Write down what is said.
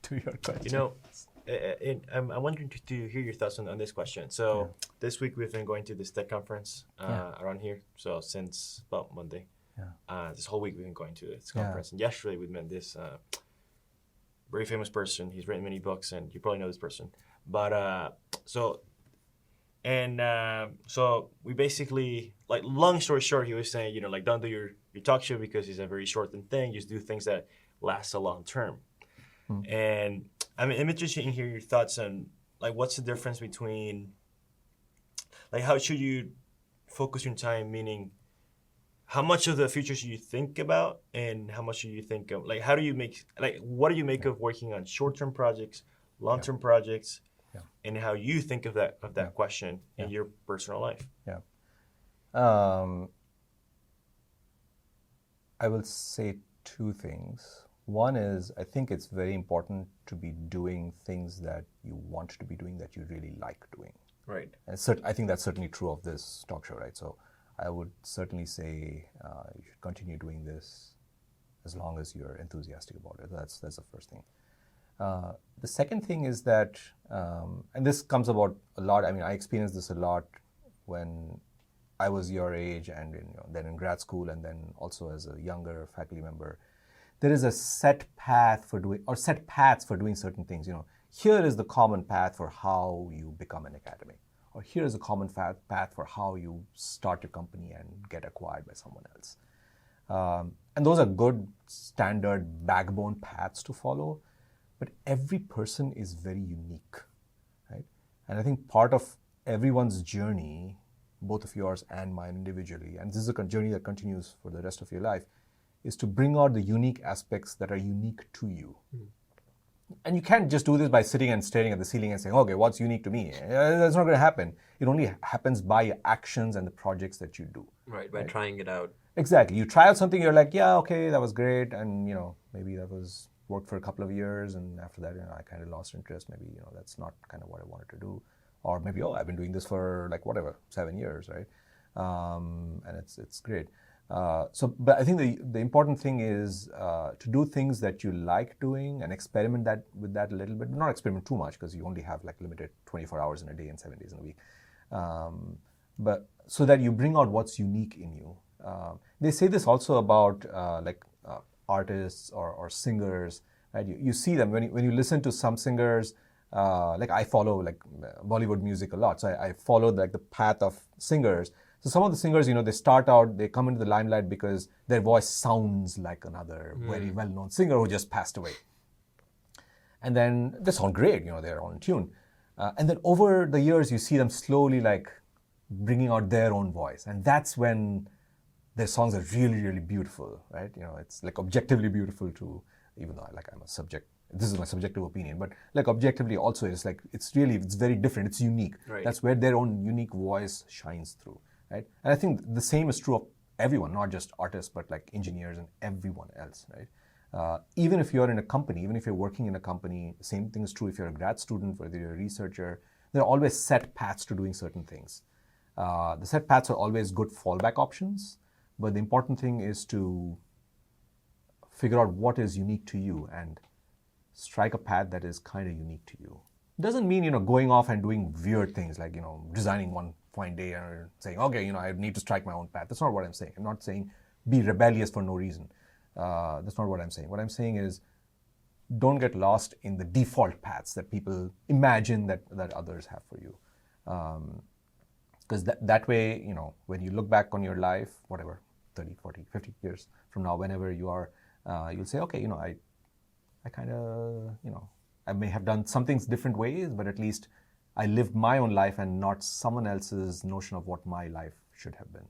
to your question. You know, I'm wondering to hear your thoughts on this question. So this week we've been going to this tech conference around here. So since about Monday, this whole week we've been going to this conference. And yesterday we met this very famous person. He's written many books, and you probably know this person. But so we basically, like, long story short, he was saying, you know, like, don't do your talk show because it's a very short-term thing. Just do things that last a long term. And I'm interested in hearing your thoughts on, like, what's the difference between, like, how should you focus your time, meaning how much of the future should you think about and how much should you think of, like, how do you make, like, what do you make of working on short-term projects, long-term projects, and how you think of that question in your personal life? I will say two things. One is, I think it's very important to be doing things that you want to be doing, that you really like doing. Right. And I think that's certainly true of this talk show, right? So I would certainly say you should continue doing this as long as you're enthusiastic about it. That's the first thing. The second thing is that, and this comes about a lot, I mean, I experienced this a lot when I was your age and then in grad school and then also as a younger faculty member. There is a set path for doing, or set paths for doing certain things. You know, here is the common path for how you become an academic, or here is a common path for how you start your company and get acquired by someone else. And those are good standard backbone paths to follow, but every person is very unique, right? And I think part of everyone's journey, both of yours and mine individually, and this is a journey that continues for the rest of your life, is to bring out the unique aspects that are unique to you. And you can't just do this by sitting and staring at the ceiling and saying, okay, what's unique to me? That's not going to happen. It only happens by actions and the projects that you do. Right, by trying it out. Exactly. You try out something, you're like, yeah, okay, that was great. And, you know, maybe that worked for a couple of years. And after that, you know, I kind of lost interest. Maybe, you know, that's not kind of what I wanted to do. Or maybe, I've been doing this for like, 7 years, right? And it's great. But I think the important thing is to do things that you like doing and experiment with that a little bit. Not experiment too much because you only have like limited 24 hours in a day and 7 days in a week. But so that you bring out what's unique in you. They say this also about artists or singers. Right? You see them when you listen to some singers. Like I follow like Bollywood music a lot, so I follow like the path of singers. So some of the singers, you know, they start out, they come into the limelight because their voice sounds like another very well-known singer who just passed away. And then they sound great, you know, they're on tune. And then over the years, you see them slowly like bringing out their own voice. And that's when their songs are really, really beautiful, right? You know, it's like objectively beautiful too, even though I'm a subject. This is my subjective opinion, but like objectively also, it's very different. It's unique. Right. That's where their own unique voice shines through. Right? And I think the same is true of everyone, not just artists, but like engineers and everyone else, right? Even if you're in a company, even if you're working in a company, the same thing is true if you're a grad student, whether you're a researcher, there are always set paths to doing certain things. The set paths are always good fallback options, but the important thing is to figure out what is unique to you and strike a path that is kind of unique to you. Doesn't mean, you know, going off and doing weird things like, you know, designing one fine day or saying, okay, you know, I need to strike my own path. That's not what I'm saying. I'm not saying be rebellious for no reason. That's not what I'm saying. What I'm saying is don't get lost in the default paths that people imagine that others have for you. Because that way, you know, when you look back on your life, whatever, 30, 40, 50 years from now, whenever you are, you'll say, okay, you know, I kind of, you know, I may have done some things different ways, but at least I lived my own life and not someone else's notion of what my life should have been.